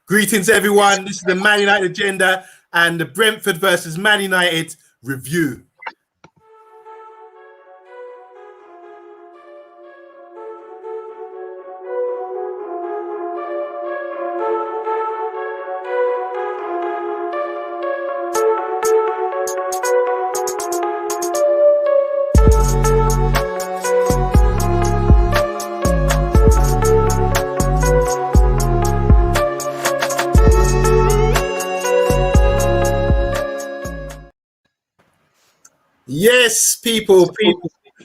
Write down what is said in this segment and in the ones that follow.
Greetings, everyone. This is the Man United Agenda and the Brentford versus Man United review. Yes, people,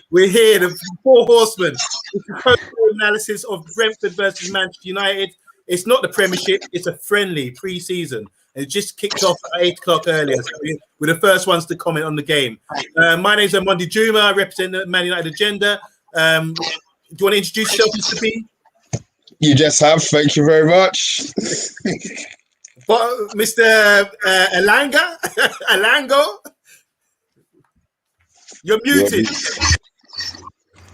we're here, the four horsemen. It's a total analysis of Brentford versus Manchester United. It's not the Premiership, it's a friendly pre-season. It just kicked off at 8 o'clock earlier, so we're the first ones to comment on the game. My name's Mondi Juma, I represent the Man United Agenda. Do you want to introduce yourself, Mr. B? You just have, thank you very much. But Mr. Alango? You're muted.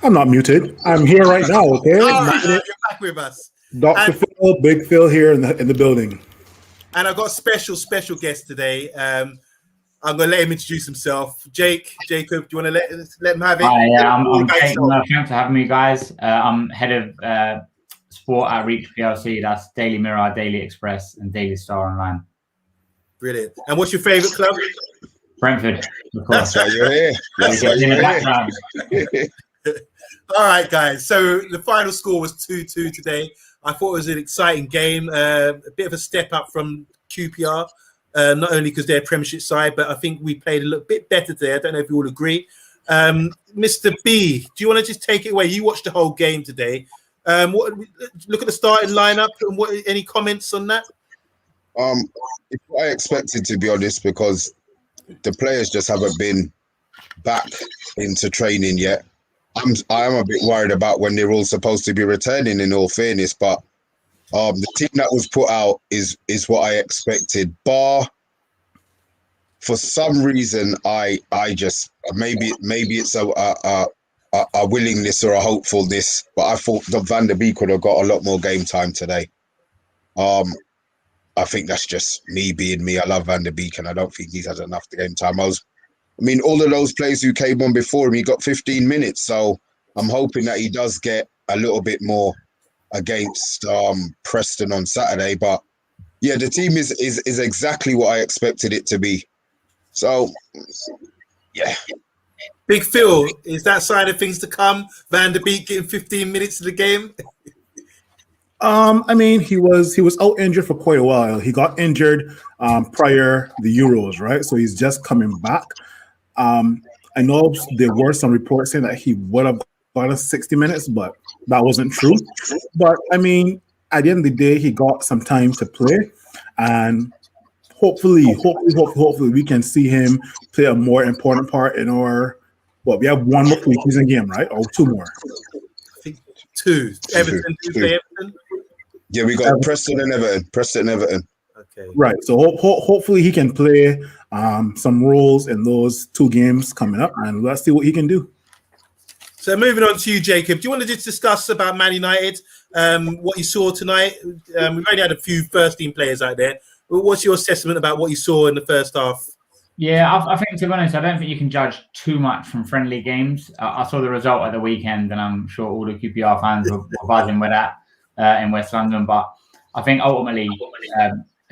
I'm not muted. I'm here right now, okay? All right, you're back with us. Dr. Phil, Big Phil here in the building. And I've got a special guest today. I'm going to let him introduce himself. Jacob, do you want to let him have it? Hi, yeah, I'm Jake. Thanks for having me, guys. I'm head of sport at Reach PLC. That's Daily Mirror, Daily Express, and Daily Star Online. Brilliant. And what's your favourite club? Brentford, of course. That's why you're here. That's why you're here. All right, guys. So the final score was 2-2 today. I thought it was an exciting game, a bit of a step up from QPR, not only because they're a Premiership side, but I think we played a little bit better today. I don't know if you all agree. Mr. B, do you want to just take it away? You watched the whole game today. Look at the starting lineup and any comments on that? It's what I expected, to be honest, because the players just haven't been back into training yet. I am a bit worried about when they're all supposed to be returning, in all fairness, but the team that was put out is what I expected. Bar, for some reason, I just maybe it's a willingness or a hopefulness, but I thought that Van der Beek could have got a lot more game time today. I think that's just me being me. I love Van der Beek, and I don't think he's had enough game time. I mean, all of those players who came on before him, he got 15 minutes. So I'm hoping that he does get a little bit more against Preston on Saturday. But yeah, the team is exactly what I expected it to be. So yeah. Big Phil, is that side of things to come? Van der Beek getting 15 minutes of the game? I mean, he was out injured for quite a while. He got injured prior the Euros, right? So he's just coming back. I know there were some reports saying that he would have got us 60 minutes, but that wasn't true. But I mean, at the end of the day, he got some time to play, and hopefully we can see him play a more important part in our. Well, we have one more preseason game, right? Or two more. I think two. Everton. Yeah, we got Preston and Everton. Okay. Right. So hopefully he can play some roles in those two games coming up, and let's see what he can do. So moving on to you, Jacob. Do you want to just discuss about Man United, what you saw tonight? We've only had a few first-team players out there. But what's your assessment about what you saw in the first half? Yeah, I think, to be honest, I don't think you can judge too much from friendly games. I saw the result at the weekend, and I'm sure all the QPR fans were buzzing with that in West London. But I think ultimately,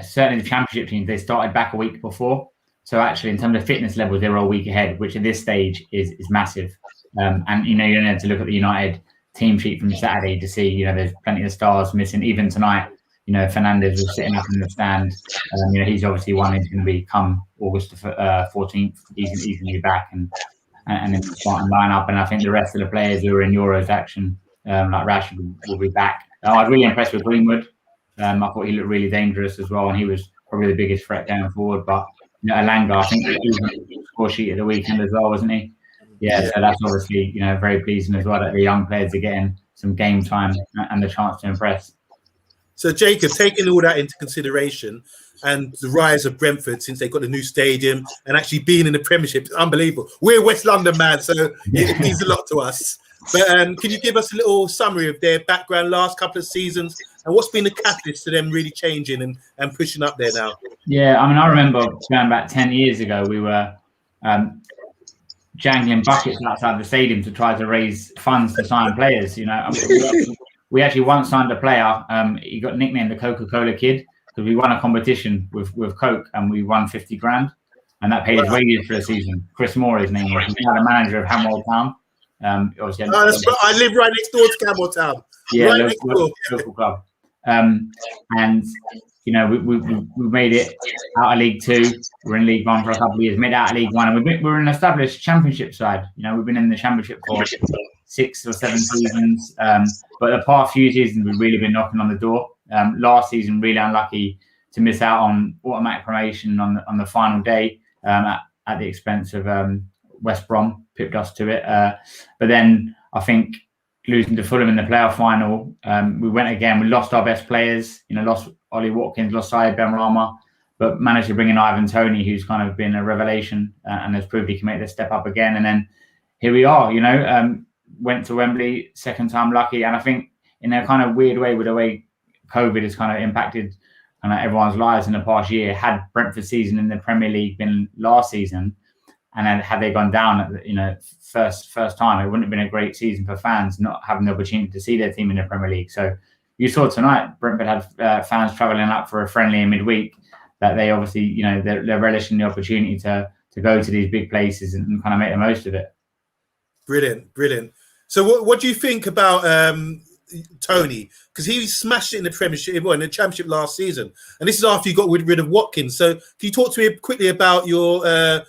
certainly the Championship teams, they started back a week before. So actually, in terms of fitness levels, they were a week ahead, which at this stage is massive. And, you know, you need to look at the United team sheet from Saturday to see, you know, there's plenty of stars missing. Even tonight, you know, Fernandez was sitting up in the stand. You know, he's obviously one who's going to be come August 14th. He's going to be back and in the starting lineup. And I think the rest of the players who are in Euros action, like Rashford, will be back. I was really impressed with Greenwood. I thought he looked really dangerous as well, and he was probably the biggest threat going forward. But you know, Alanga, I think he was on the score sheet at the weekend as well, wasn't he? Yeah, so that's obviously, you know, very pleasing as well that the young players are getting some game time and the chance to impress. So, Jacob, taking all that into consideration and the rise of Brentford since they got the new stadium and actually being in the Premiership, it's unbelievable. We're West London, man, so it means a lot to us. But can you give us a little summary of their background last couple of seasons and what's been the catalyst to them really changing and pushing up there now? Yeah, I mean, I remember going back 10 years ago, we were jangling buckets outside the stadium to try to raise funds to sign players. You know, we actually once signed a player. He got nicknamed the Coca-Cola Kid because we won a competition with Coke and we won 50 grand, and that paid his wages for a season. Chris Moore, his name was. He's now the manager of Hamwell Town. Obviously, I live right next door to Camel Town. Yeah, right local club. And you know, we made it out of League Two. We're in League One for a couple of years, made it out of League One, and we're an established Championship side. You know, we've been in the Championship for 6 or 7 seasons. But the past few seasons, we've really been knocking on the door. Last season, really unlucky to miss out on automatic promotion on the final day at the expense of West Brom, pipped us to it. But then I think losing to Fulham in the playoff final, we went again. We lost our best players. You know, lost Ollie Watkins, lost Syed Benrahma, but managed to bring in Ivan Toney, who's kind of been a revelation and has proved he can make this step up again. And then here we are. You know, went to Wembley, second time lucky, and I think in a kind of weird way, with the way COVID has kind of impacted kind of everyone's lives in the past year. Had Brentford season in the Premier League been last season, and then had they gone down at the, you know, first time, it wouldn't have been a great season for fans not having the opportunity to see their team in the Premier League. So you saw tonight, Brentford had fans travelling up for a friendly in midweek. That they obviously, you know, they're relishing the opportunity to go to these big places and kind of make the most of it. Brilliant. So what do you think about Toney? Because he smashed it in the Premiership, in the Championship last season, and this is after you got rid of Watkins. So can you talk to me quickly about your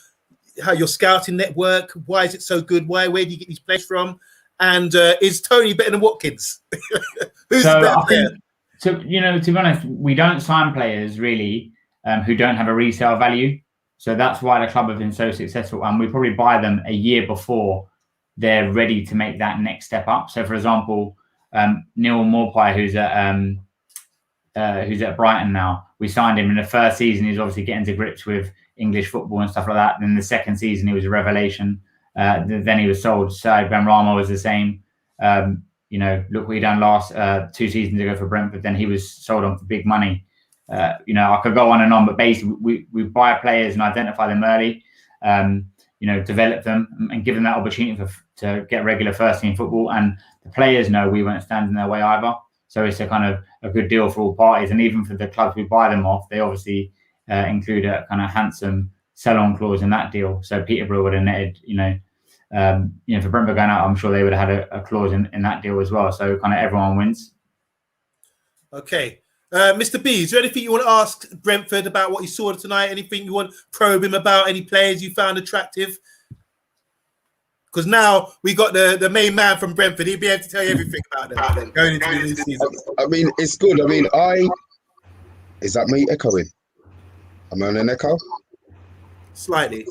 scouting network? Why is it so good? Where do you get these players from? And is Toney better than Watkins? Who's the better player? So, you know, to be honest, we don't sign players really who don't have a resale value. So that's why the club have been so successful, and we probably buy them a year before they're ready to make that next step up. So, for example, Neil Morpie, who's at Brighton now, we signed him in the first season. He's obviously getting to grips with English football and stuff like that. Then the second season, he was a revelation. Then he was sold. Syed Benrahma was the same. You know, look what he done last 2 seasons ago for Brentford. Then he was sold on for big money. You know, I could go on and on, but basically we buy players and identify them early. You know, develop them and give them that opportunity to get regular first team football. And the players know we won't stand in their way either. So it's a kind of a good deal for all parties. And even for the clubs we buy them off, they obviously include a kind of handsome sell-on clause in that deal. So Peterborough would have netted, you know, for Brentford going out, I'm sure they would have had a clause in that deal as well. So kind of everyone wins. Okay. Mr. B, is there anything you want to ask Brentford about what you saw tonight? Anything you want to probe him about? Any players you found attractive? Because now we got the main man from Brentford. He'll be able to tell you everything about them going into the new season. I mean, it's good. I mean, is that me echoing? Am I on an echo? Slightly.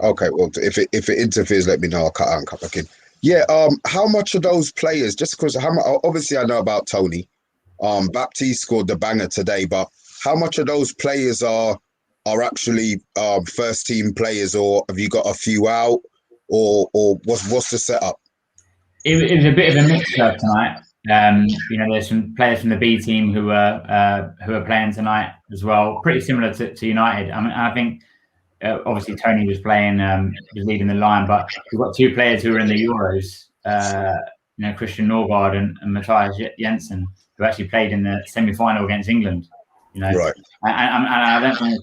Okay, well, if it interferes, let me know. I'll cut out and cut back in. Yeah. How much of those players? Just because obviously I know about Toney. Baptiste scored the banger today, but how much of those players are actually first team players, or have you got a few out, or what's the setup? It was a bit of a mixture tonight. You know, there's some players from the B team who are playing tonight as well, pretty similar to United. I mean, I think obviously Toney was playing, was leading the line, but we've got 2 players who are in the Euros. You know, Christian Norgard and Matthias Jensen, who actually played in the semi-final against England. You know, right? And I don't think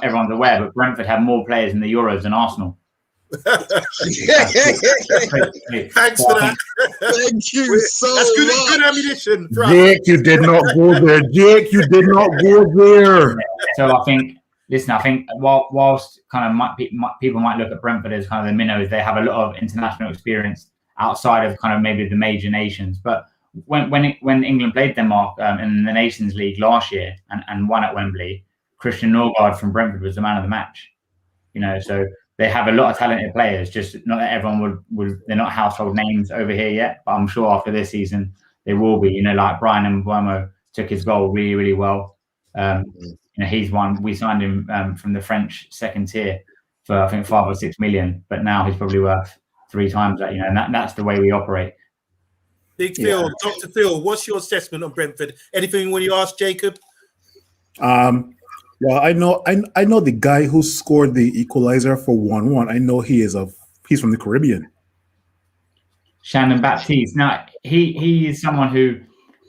everyone's aware, but Brentford have more players in the Euros than Arsenal. Thanks for that. Thank you so That's much. Good ammunition. Jake, you did not go there. Jake, you did not go there. So I think whilst kind of people might look at Brentford as kind of the minnows, they have a lot of international experience outside of kind of maybe the major nations. But when England played Denmark in the Nations League last year and won at Wembley, Christian Norgard from Brentford was the man of the match. You know, so they have a lot of talented players. Just not that everyone would. They're not household names over here yet, but I'm sure after this season they will be. You know, like Brian Mbeumo took his goal really, really well. You know, he's one. We signed him from the French second tier for I think 5 or 6 million, but now he's probably worth 3 times that. You know, and that's the way we operate. Big Phil, Dr. Phil, what's your assessment on Brentford? Anything when you ask Jacob? Well, I know the guy who scored the equalizer for 1-1. I know he's from the Caribbean. Shannon Baptiste. Now he is someone who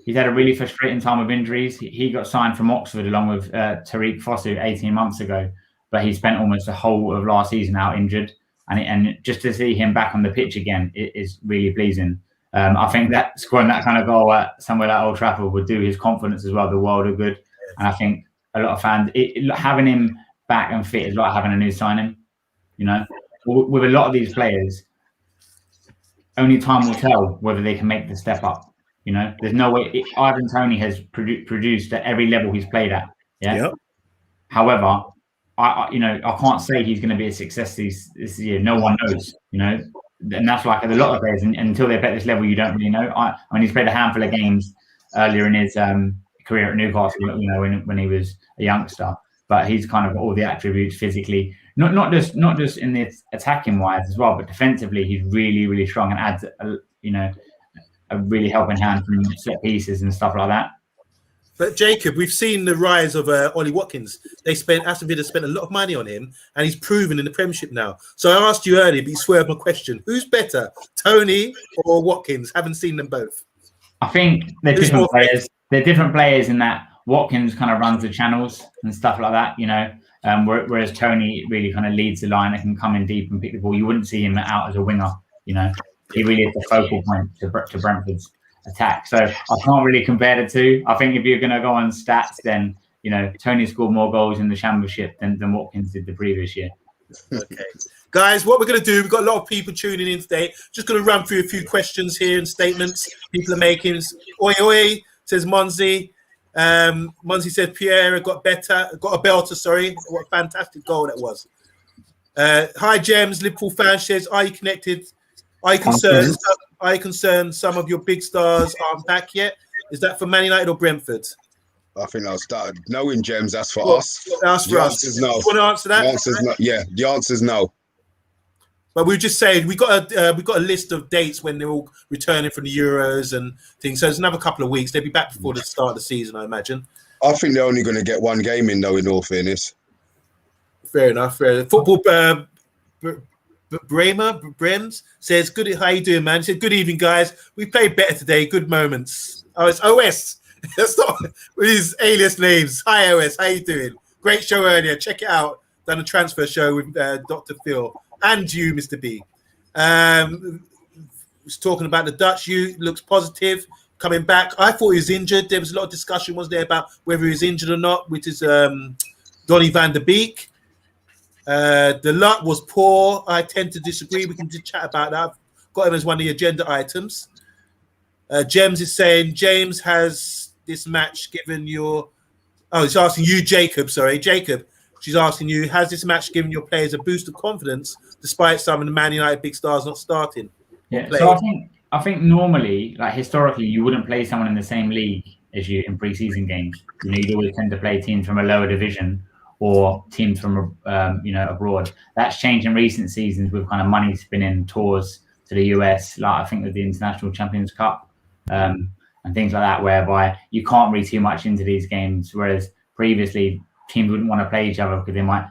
he's had a really frustrating time of injuries. He got signed from Oxford along with Tariq Fosu 18 months ago, but he spent almost the whole of last season out injured. And just to see him back on the pitch again is really pleasing. I think that scoring that kind of goal at somewhere like Old Trafford would do his confidence as well the world of good. And I think a lot of fans, having him back and fit is like having a new signing. You know, with a lot of these players, only time will tell whether they can make the step up. You know, there's no way. Ivan Toney has produced at every level he's played at. Yeah. Yep. However, I can't say he's going to be a success this year. No one knows. You know, and that's like a lot of players. And until they play at this level, you don't really know. I mean, he's played a handful of games earlier in his career at Newcastle. You know, when he was a youngster, but he's kind of got all the attributes physically. Not just in the attacking wise as well, but defensively, he's really, really strong and adds a really helping hand from set pieces and stuff like that. But Jacob, we've seen the rise of Ollie Watkins. Aston Villa spent a lot of money on him, and he's proven in the Premiership now. So I asked you earlier, but you swerved my question: who's better, Toney or Watkins? Haven't seen them both. I think they're different players. They're different players in that Watkins kind of runs the channels and stuff like that. You know. Whereas Toney really kind of leads the line and can come in deep and pick the ball. You wouldn't see him out as a winger, you know. He really is the focal point to Brentford's attack. So I can't really compare the two. I think if you're going to go on stats, then, you know, Toney scored more goals in the Championship than Watkins did the previous year. Okay. Guys, what we're going to do, we've got a lot of people tuning in today. Just going to run through a few questions here and statements people are making. Oi, oi, says Monzi. Muncie said Pierre got a belter, sorry. What a fantastic goal that was. Hi James, Liverpool fan says, are you connected? Are you concerned some of your big stars aren't back yet? Is that for Man United or Brentford? I think I'll start knowing, James. That's for us. That's for us. No. You want to answer that? The answer's no. Yeah, the answer's no. But we just saying we got a list of dates when they're all returning from the Euros and things. So it's another couple of weeks. They'll be back before the start of the season, I imagine. I think they're only going to get one game in, though. In all fairness, fair enough. Football. Brems says, "Good. How you doing, man?" He said, "Good evening, guys. We played better today. Good moments." Oh, it's OS. That's not with his alias names. Hi, OS. How you doing? Great show earlier. Check it out. Done a transfer show with Dr. Phil. And you, Mr. B. Was talking about the Dutch youth, looks positive, coming back. I thought he was injured. There was a lot of discussion, was there, about whether he was injured or not, which is Donny van der Beek. The luck was poor. I tend to disagree. We can just chat about that. I've got him as one of the agenda items. James is saying, James, has this match given your... Oh, he's asking you, Jacob. Sorry, Jacob. She's asking you, has this match given your players a boost of confidence despite some of the Man United big stars not starting? Yeah, so I think normally, like historically, you wouldn't play someone in the same league as you in pre-season games. You know, you'd always tend to play teams from a lower division or teams from abroad. That's changed in recent seasons with kind of money spinning tours to the US, like I think with the International Champions Cup and things like that, whereby you can't read too much into these games, whereas previously teams wouldn't want to play each other because they might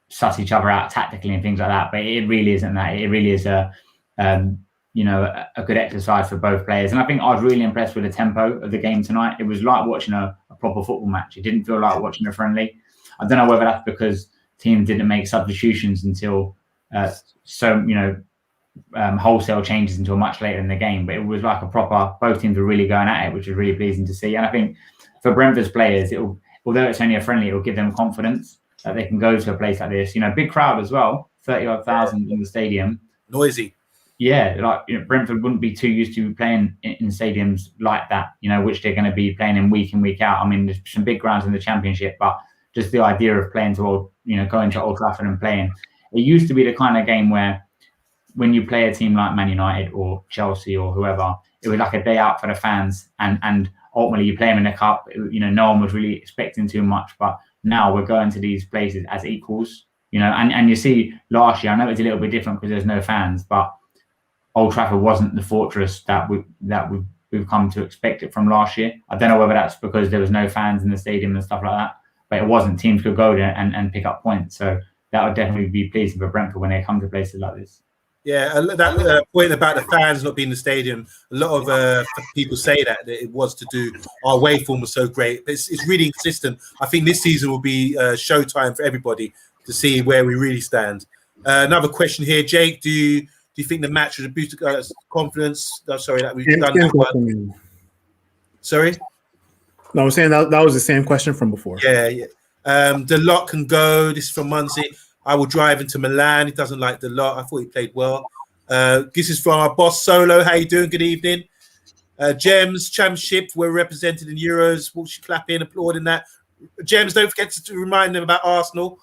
suss each other out tactically and things like that. But it really isn't that. It really is a good exercise for both players. And I think I was really impressed with the tempo of the game tonight. It was like watching a proper football match. It didn't feel like watching a friendly. I don't know whether that's because teams didn't make substitutions until wholesale changes until much later in the game. But it was like a proper, both teams were really going at it, which was really pleasing to see. And I think for Brentford's players, although it's only a friendly, it will give them confidence that they can go to a place like this. You know, big crowd as well, 30,000 in the stadium. Noisy. Yeah, like, you know, Brentford wouldn't be too used to playing in stadiums like that, you know, which they're going to be playing in week out. I mean, there's some big grounds in the Championship, but just the idea of playing going to Old Trafford and playing. It used to be the kind of game where when you play a team like Man United or Chelsea or whoever, it was like a day out for the fans, and ultimately you play them in the cup. You know, no one was really expecting too much, but now we're going to these places as equals. You know, and you see last year, I know it's a little bit different because there's no fans, but Old Trafford wasn't the fortress that we've come to expect it from last year. I don't know whether that's because there was no fans in the stadium and stuff like that, but it wasn't. Teams could go there and pick up points. So that would definitely be pleasing for Brentford when they come to places like this. Yeah, that point about the fans not being in the stadium, a lot of people say that it was to do, our away form was so great. It's really consistent. I think this season will be showtime for everybody to see where we really stand. Another question here, Jake, do you think the match was a boost of confidence? Oh, sorry, that we've done that one. Sorry? No, I'm saying that was the same question from before. Yeah. The lot can go. This is from Muncie. I will drive into Milan. He doesn't like the lot. I thought he played well. This is from our boss Solo. How you doing? Good evening. Gems Championship. We're represented in Euros. Will she clap in, applauding that? Gems, don't forget to remind them about Arsenal.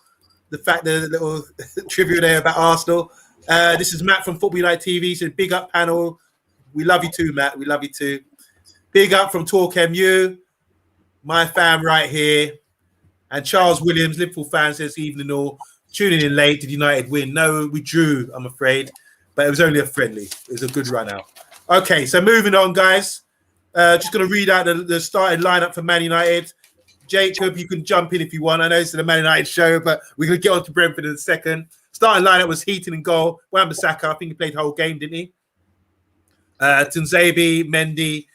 The fact that the little trivia there about Arsenal. This is Matt from Football United TV. So big up panel. We love you too, Matt. We love you too. Big up from Talk MU. My fam right here. And Charles Williams, Liverpool fan, says evening all. Tuning in late. Did United win? No, we drew, I'm afraid. But it was only a friendly. It was a good run out. Okay, so moving on, guys. Just going to read out the starting lineup for Man United. Jacob, you can jump in if you want. I know it's the Man United show, but we're going to get on to Brentford in a second. Starting lineup was Heaton in goal. Wan-Bissaka, I think he played the whole game, didn't he? Tunzebi, Mendy,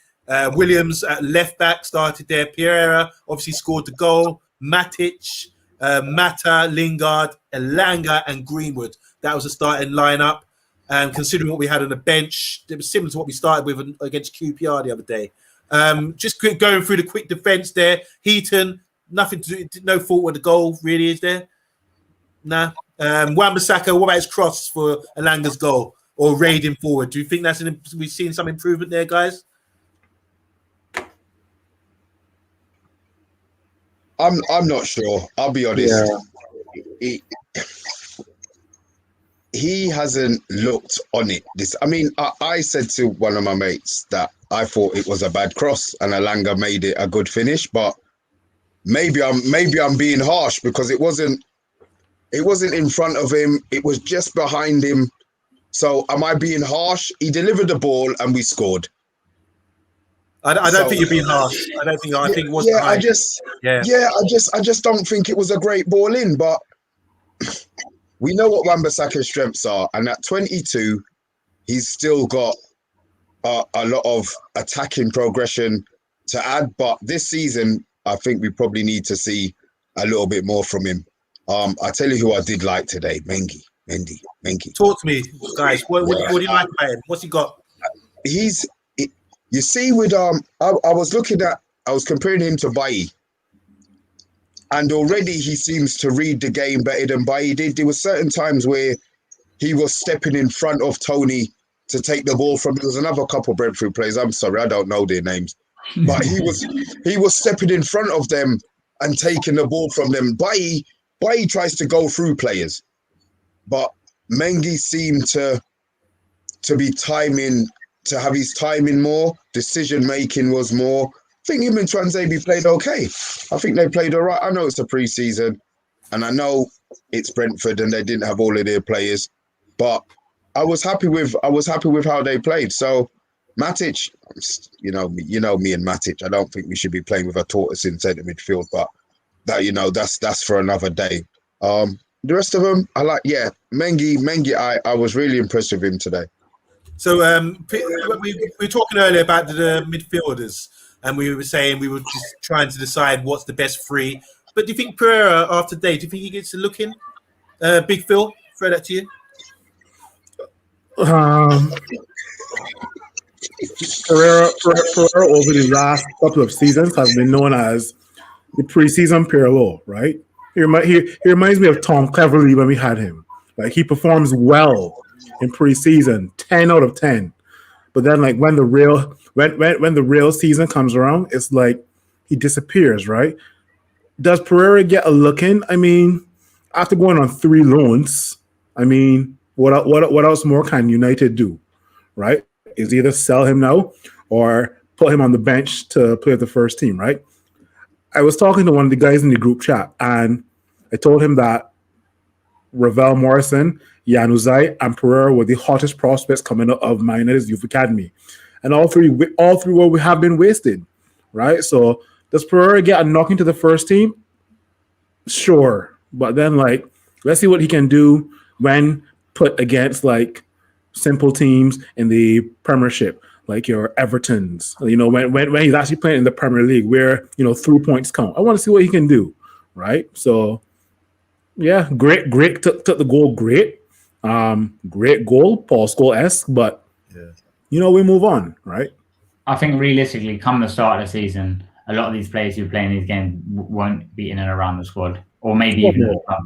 Williams at left back started there. Pereira obviously scored the goal. Matic, Mata, Lingard, Elanga, and Greenwood. That was the starting lineup. And considering what we had on the bench, it was similar to what we started with against QPR the other day. Just going through the quick defense there. Heaton, nothing to do, no fault with the goal, really, is there? Nah. Wan-Bissaka, what about his cross for Elanga's goal or raiding forward? Do you think we've seen some improvement there, guys? I'm not sure. I'll be honest. Yeah. He hasn't looked on it. I said to one of my mates that I thought it was a bad cross and Elanga made it a good finish, but maybe I'm being harsh because it wasn't in front of him. It was just behind him. So am I being harsh? He delivered the ball and we scored. I don't think you're being harsh. I think it was. Yeah, I just don't think it was a great ball in. But we know what Wan-Bissaka's strengths are, and at 22, he's still got a lot of attacking progression to add. But this season, I think we probably need to see a little bit more from him. I tell you who I did like today, Mendy. Talk to me, guys. What do you like about him? What's he got? You see, with I was comparing him to Bailly, and already he seems to read the game better than Bailly did. There were certain times where he was stepping in front of Tony to take the ball from. There was another couple of Brentford players. I'm sorry, I don't know their names, but he was stepping in front of them and taking the ball from them. Bailly tries to go through players, but Mengi seemed to be timing. To have his timing more, decision making was more. I think him and Tuanzebe played okay. I think they played all right. I know it's a pre-season, and I know it's Brentford and they didn't have all of their players, but I was happy with how they played. So Matic, you know me and Matic. I don't think we should be playing with a tortoise in centre midfield, but that's for another day. The rest of them, I like. Yeah, Mengi. I was really impressed with him today. So we were talking earlier about the midfielders, and we were saying we were just trying to decide what's the best three. But do you think Pereira, after today, do you think he gets a look in? Big Phil, throw that to you. Pereira over the last couple of seasons has been known as the pre-season Pirlo, right? He reminds me of Tom Cleverley when we had him. Like, he performs well in pre-season, 10 out of 10. But then, like, when the real season comes around, it's like he disappears, right? Does Pereira get a look in? I mean, after going on 3 loans, I mean, what else more can United do, right? Is either sell him now or put him on the bench to play with the first team, right? I was talking to one of the guys in the group chat, and I told him that Ravel Morrison, Januzaj, and Pereira were the hottest prospects coming out of Man United's youth academy, and all three have been wasted, right? So does Pereira get a knock into the first team? Sure, but then let's see what he can do when put against simple teams in the Premiership, like your Evertons. When he's actually playing in the Premier League, where 3 points count. I want to see what he can do, right? So. Yeah, great. Took the goal, great. Great goal, Paul Scholes-esque, but we move on, right? I think realistically, come the start of the season, a lot of these players who play in these games won't be in and around the squad, or maybe even the club.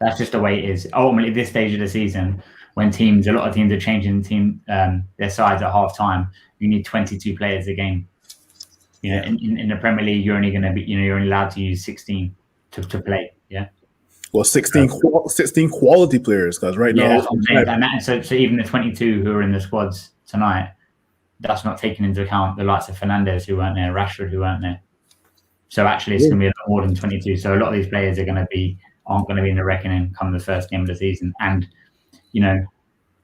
That's just the way it is. Ultimately, at this stage of the season, when a lot of teams are changing their sides at half time, you need 22 players a game. In the Premier League, you're only going to be, you're only allowed to use 16 to play. Yeah. Well, 16 quality players, because now. So even the 22 who are in the squads tonight, that's not taking into account the likes of Fernandes who weren't there, Rashford who weren't there. So actually, it's going to be a lot more than 22. So a lot of these players aren't going to be in the reckoning come the first game of the season, and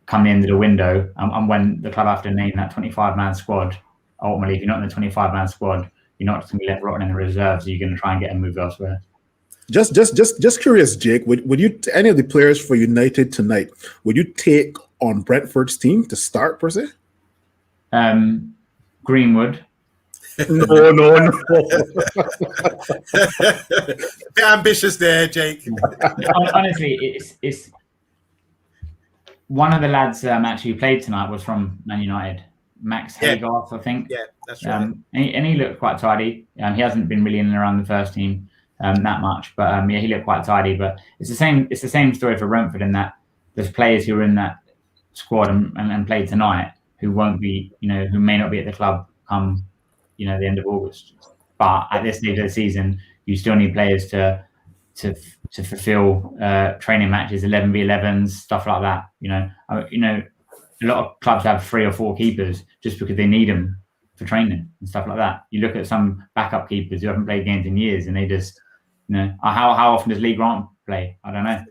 come the end of the window, and when the club have to name that 25-man squad. Ultimately, if you're not in the 25-man squad, you're not going to be left rotting in the reserves. So you're going to try and get a move elsewhere. Just curious, Jake. Would you any of the players for United tonight? Would you take on Brentford's team to start per se? Greenwood. No. Bit ambitious there, Jake. Honestly, it's one of the lads actually who played tonight was from Man United. Max Haygarth, I think. Yeah, that's right. And he looked quite tidy. He hasn't been really in and around the first team that much, but he looked quite tidy. But it's the same story for Brentford in that there's players who are in that squad and played tonight who won't be, who may not be at the club come, the end of August. But at this stage of the season, you still need players to fulfill training matches, 11v11s, stuff like that. A lot of clubs have 3 or 4 keepers just because they need them for training and stuff like that. You look at some backup keepers who haven't played games in years, and they just, how often does Lee Grant play? I don't know.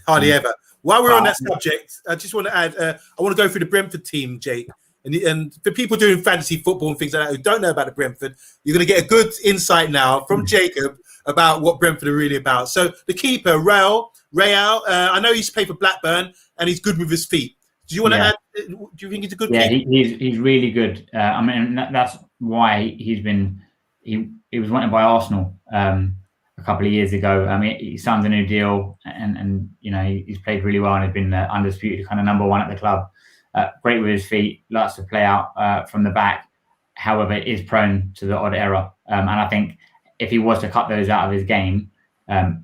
Hardly ever. While we're on that subject, I just want to add, I want to go through the Brentford team, Jake. And for people doing fantasy football and things like that who don't know about the Brentford, you're going to get a good insight now from Jacob about what Brentford are really about. So the keeper, Real, I know he's played for Blackburn and he's good with his feet. Do you want to add? Do you think he's a good keeper? Yeah, he's really good. That's why he was wanted by Arsenal a couple of years ago. He signed a new deal, and he's played really well and has been the undisputed kind of number one at the club. Great with his feet, likes to play out from the back. However, is prone to the odd error, and I think if he was to cut those out of his game,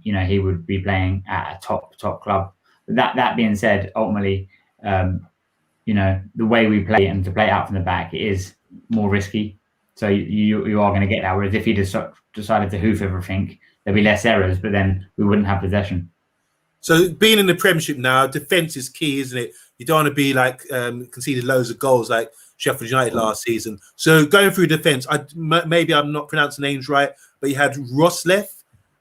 he would be playing at a top club. But that being said, ultimately, the way we play and to play out from the back is more risky. So you are going to get that. Whereas if he just decided to hoof everything, there'd be less errors, but then we wouldn't have possession. So being in the Premiership now, defence is key, isn't it? You don't want to be conceded loads of goals like Sheffield United last season. So going through defence, maybe I'm not pronouncing names right, but you had Roslev,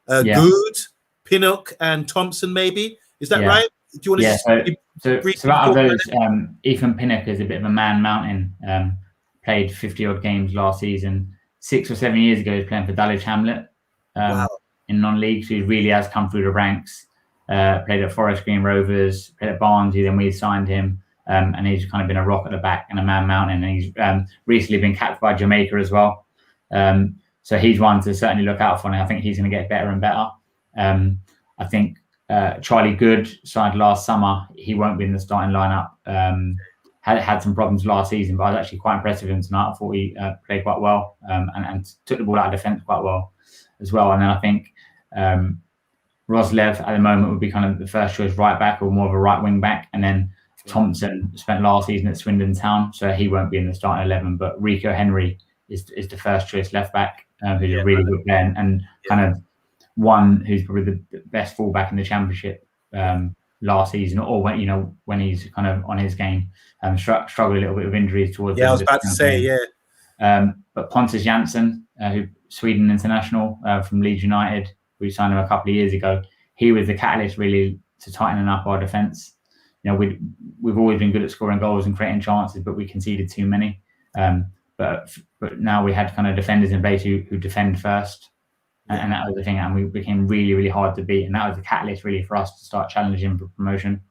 Good, Pinnock, and Thompson. Maybe is that right? Do you want to? So out of those, Ethan Pinnock is a bit of a man mountain. Played 50-odd games last season. 6 or 7 years ago, he was playing for Dulwich Hamlet in non-league. So he really has come through the ranks. Played at Forest Green Rovers, played at Barnsley, then we signed him. And he's kind of been a rock at the back and a man mountain. And he's recently been capped by Jamaica as well. So he's one to certainly look out for. And I think he's going to get better and better. I think Charlie Good signed last summer. He won't be in the starting lineup. Had some problems last season, but I was actually quite impressed with him tonight. I thought he played quite well and took the ball out of defence quite well as well. And then I think Roslev at the moment would be kind of the first choice right back or more of a right wing back. And then Thompson spent last season at Swindon Town, so he won't be in the starting 11. But Rico Henry is the first choice left back, who's a really good player and kind of one who's probably the best fullback in the Championship last season, or when he's kind of on his game. Struggled a little bit with injuries towards. I was about to say, but Pontus Jansson, who Sweden international from Leeds United, we signed him a couple of years ago. He was the catalyst really tightening up our defence. You know, we've always been good at scoring goals and creating chances, but we conceded too many. But now we had kind of defenders in place who defend first, and that was the thing. And we became really, really hard to beat, and that was the catalyst really for us to start challenging for promotion.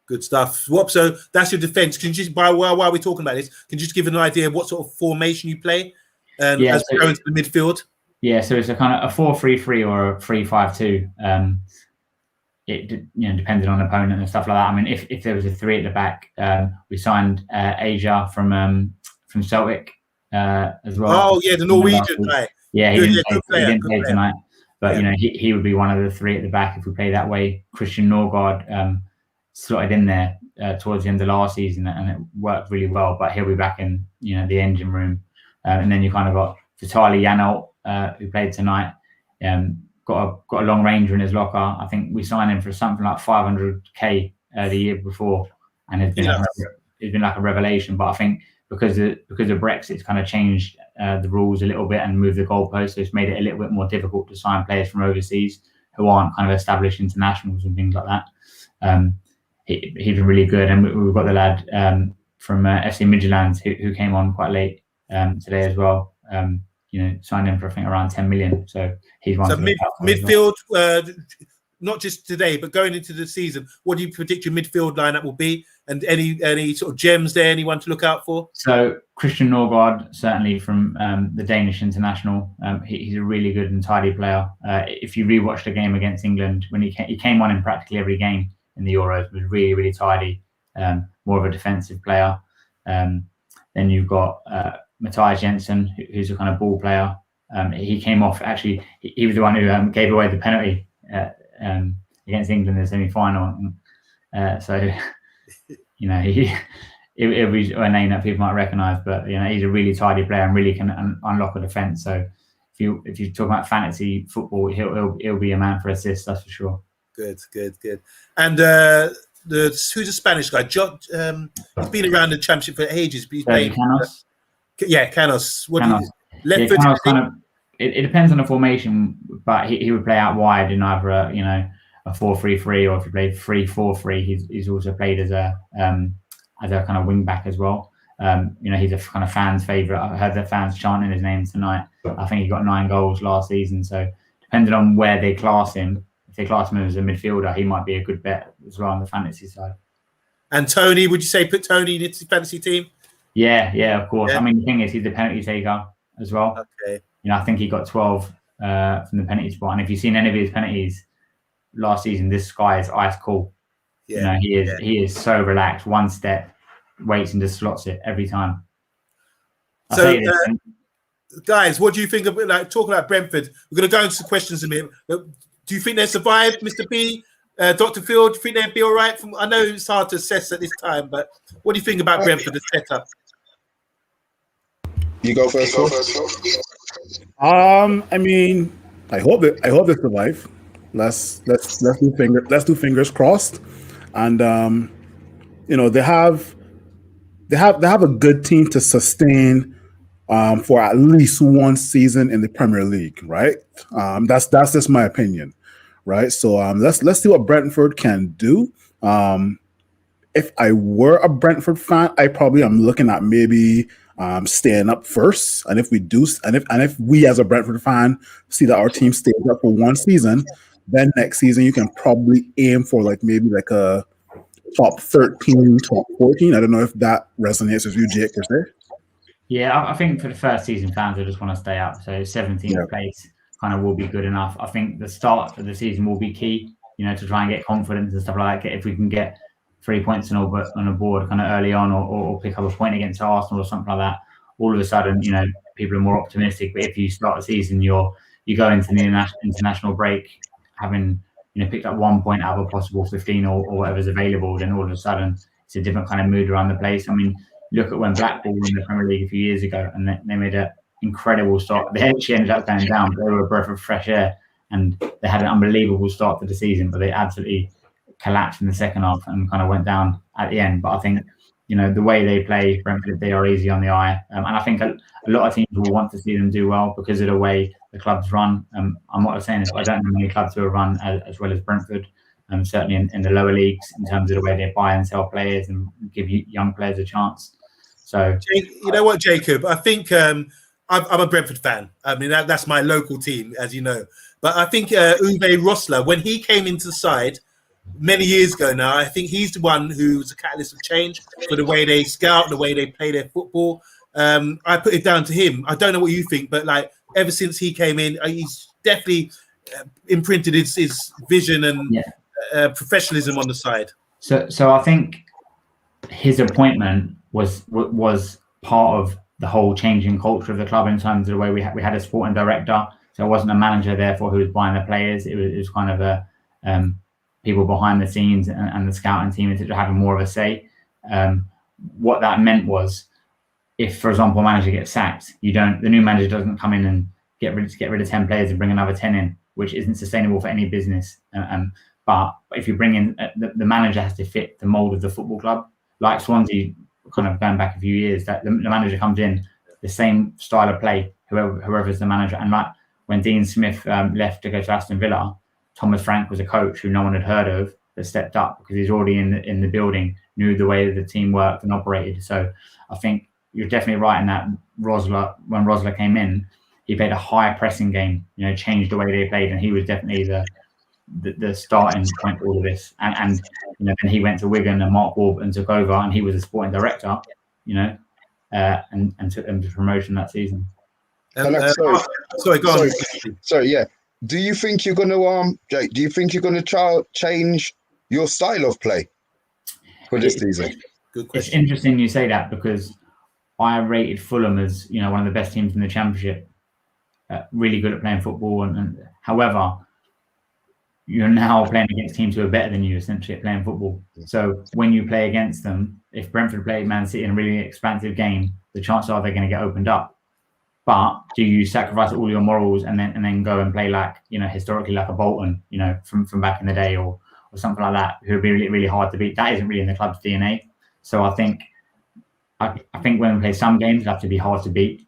Good stuff. Swap. So that's your defence. Can you just, while we're talking about this, can you just give an idea of what sort of formation you play as we go into the midfield? Yeah, so it's a kind of a 4-3-3 or a 3-5-2. It depended on opponent and stuff like that. I mean, if there was a 3 at the back, we signed Asia from Celtic as well. Oh yeah, the Norwegian guy. Yeah, he didn't play tonight, but you know he would be one of the 3 at the back if we play that way. Christian Norgard slotted in there towards the end of last season, and it worked really well. But he'll be back in the engine room, and then you kind of got Vitaly Janelt, who played tonight. Got a long ranger in his locker. I think we signed him for something like 500k the year before, and it's been like a revelation. But I think because of Brexit, it's kind of changed the rules a little bit and moved the goalposts. So it's made it a little bit more difficult to sign players from overseas who aren't kind of established internationals and things like that. He's been really good, and we've got the lad from FC Midtjylland who came on quite late today as well. Signed him for I think around 10 million. So he's one. So midfield, not just today, but going into the season, what do you predict your midfield lineup will be? And any sort of gems there, anyone to look out for? So Christian Norgard, certainly from the Danish international, he's a really good and tidy player. If you rewatch the game against England, when he came on in practically every game in the Euros, was really, really tidy, more of a defensive player. Then you've got Matthias Jensen, who's a kind of ball player. He came off, actually, he was the one who gave away the penalty against England in the semi-final. So, it was a name that people might recognise, but he's a really tidy player and really can unlock a defence. So if you talk about fantasy football, he'll be a man for assists, that's for sure. Good. And who's a Spanish guy? He's been around the championship for ages, but he's playing. Canos. Canos. It depends on the formation, but he would play out wide in either a 4-3-3, or if he played 3-4-3, he's also played as a kind of wing back as well. He's a kind of fans' favourite. I heard the fans chanting his name tonight. I think he got 9 goals last season. So depending on where they class him, if they class him as a midfielder, he might be a good bet as well on the fantasy side. And Tony, would you say put Tony in his fantasy team? Yeah, of course. Yeah. I mean, the thing is, he's the penalty taker as well. Okay. I think he got 12 from the penalty spot. And if you've seen any of his penalties last season, this guy is ice cool. Yeah. He is so relaxed. One step, waits and just slots it every time. So, guys, what do you think of talking about Brentford? We're going to go into some questions in a minute. Do you think they survived, Mr. B? Dr. Phil, do you think they'd be all right? I know it's hard to assess at this time, but what do you think about Brentford, the setup? You go first. I mean, I hope they survive. Let's do fingers crossed, and they have a good team to sustain for at least one season in the Premier League, right? That's just my opinion. Right, so let's see what Brentford can do. If I were a Brentford fan, I probably am looking at maybe staying up first. And if we do, and if we as a Brentford fan see that our team stays up for one season, then next season you can probably aim for maybe a top 13, top 14. I don't know if that resonates with you, Jake, or say. Yeah, I think for the first season, fans will just want to stay up. So 17th place kind of will be good enough. I think the start of the season will be key, to try and get confidence and stuff like that. If we can get 3 points on a board kind of early on, or pick up a point against Arsenal or something like that, all of a sudden, people are more optimistic. But if you start the season, you go into the international break having picked up 1 point out of a possible 15 or whatever's available, then all of a sudden it's a different kind of mood around the place. I mean, look at when Blackpool were in the Premier League a few years ago, and they made an incredible start. They actually ended up going down, but they were a breath of fresh air, and they had an unbelievable start to the season, but they absolutely collapsed in the second half and kind of went down at the end. But I think, the way they play, Brentford, they are easy on the eye. And I think a lot of teams will want to see them do well because of the way the clubs run. I'm not saying this, but I don't know many clubs who have run as well as Brentford. certainly in the lower leagues, in terms of the way they buy and sell players and give young players a chance. So, you know what, Jacob? I think I'm a Brentford fan. I mean, that's my local team, as you know. But I think Uwe Rosler, when he came into the side many years ago now, I think he's the one who's a catalyst of change for the way they scout, the way they play their football. I put it down to him. I don't know what you think, but like ever since he came in, he's definitely imprinted his vision and professionalism on the side. So I think his appointment was part of the whole changing culture of the club in terms of the way we had a sporting director. So it wasn't a manager, therefore, who was buying the players. It was kind of a people behind the scenes and the scouting team into having more of a say. What that meant was, if, for example, a manager gets sacked, the new manager doesn't come in and get rid of 10 players and bring another 10 in, which isn't sustainable for any business. But if you bring in the manager has to fit the mold of the football club, like Swansea, kind of going back a few years, that the manager comes in the same style of play, whoever's the manager. And like when Dean Smith left to go to Aston Villa, Thomas Frank was a coach who no one had heard of that stepped up because he's already in the building, knew the way that the team worked and operated. So I think you're definitely right in that when Rosler came in, he played a high pressing game, changed the way they played, and he was definitely the starting point for all of this. And then he went to Wigan and Mark Warburton took over, and he was a sporting director, and took them to promotion that season. Sorry, go on. Sorry, yeah. Do you think you're going to, Jake? Do you think you're going to try change your style of play for this season? Good question. It's interesting you say that because I rated Fulham as one of the best teams in the Championship, really good at playing football. And however, you're now playing against teams who are better than you, essentially, at playing football. So when you play against them, if Brentford play Man City in a really expansive game, the chances are they're going to get opened up. But do you sacrifice all your morals and then go and play like, historically like a Bolton, from back in the day or something like that, who would be really, really hard to beat? That isn't really in the club's DNA. So I think when we play some games, it'll have to be hard to beat,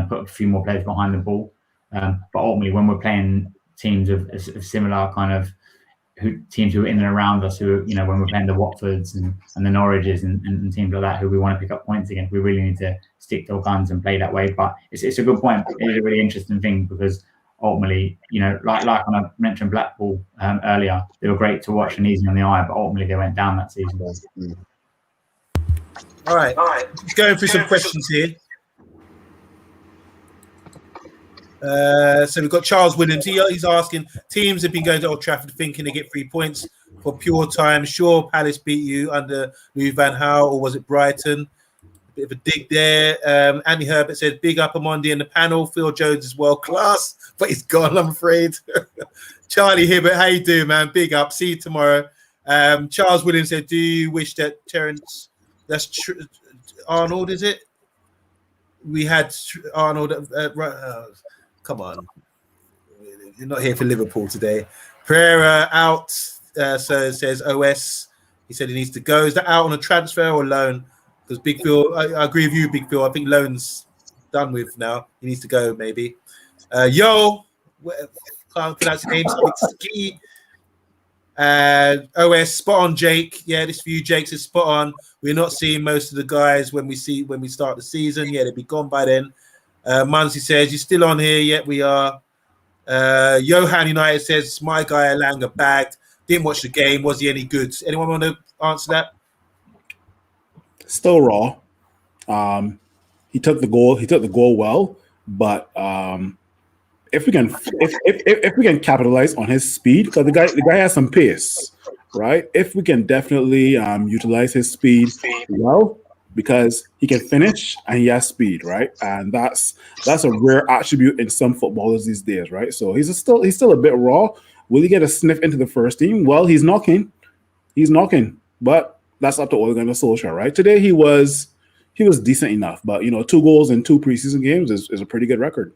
put a few more players behind the ball. But ultimately, when we're playing teams of similar kind of teams who are in and around us, who when we're playing the Watfords and the Norwiches and teams like that, who we want to pick up points against, we really need to stick to our guns and play that way. But it's a good point. It is a really interesting thing because ultimately, like when I mentioned Blackpool earlier, they were great to watch and easy on the eye, but ultimately they went down that season. All right. Going through some questions here. So we've got Charles Williams. He's asking, teams have been going to Old Trafford thinking they get 3 points for pure time. Sure, Palace beat you under Louis van Gaal, or was it Brighton? A bit of a dig there. Andy Herbert said, big up Amondi in the panel. Phil Jones is world class, but he's gone, I'm afraid. Charlie Hibbert, how you doing, man? Big up. See you tomorrow. Charles Williams said, do you wish that Terence, Arnold, is it? We had Arnold. Come on. You're not here for Liverpool today. Pereira out. So it says OS. He said he needs to go. Is that out on a transfer or loan? Because Big Phil, I agree with you, Big Phil. I think loan's done with now. He needs to go, maybe. Can't pronounce his name. OS, spot on, Jake. Yeah, this for you, Jake, says spot on. We're not seeing most of the guys when we start the season. Yeah, they'll be gone by then. Munsey says, you're still on here? Yet we are. Johan United says, my guy Alanga bagged. Didn't watch the game. Was he any good? Anyone want to answer that? Still raw. He took the goal. He took the goal well, but if we can capitalize on his speed, because the guy has some pace, right? If we can definitely utilize his speed well, because he can finish and he has speed, right? And that's a rare attribute in some footballers these days, right? So he's still a bit raw. Will he get a sniff into the first team? Well, he's knocking, but that's up to Ole Gunnar Solskjaer, right? Today he was decent enough, but 2 goals in 2 preseason games is a pretty good record.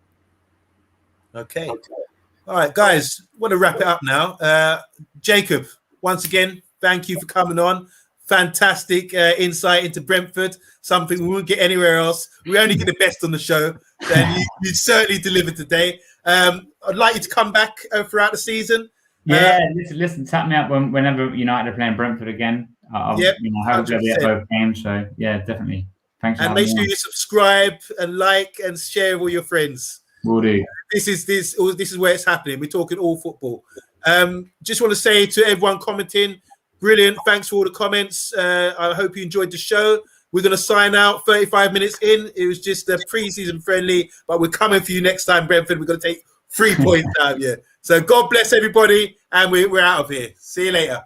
Okay. All right, guys, want to wrap it up now. Jacob, once again, thank you for coming on. Fantastic insight into Brentford, something we won't get anywhere else. We only get the best on the show. And you certainly delivered today. I'd like you to come back throughout the season. Yeah, listen, tap me up whenever United are playing Brentford again. Yep, Hopefully I'll be at 100%. both games. So yeah, definitely. Thanks for And having make me sure on. you subscribe and like and share with all your friends. Will do. This is where it's happening. We're talking all football. Just want to say to everyone commenting, brilliant. Thanks for all the comments. I hope you enjoyed the show. We're going to sign out 35 minutes in. It was just a pre-season friendly, but we're coming for you next time, Brentford. We're going to take 3 points out of you. So God bless everybody, and we're out of here. See you later.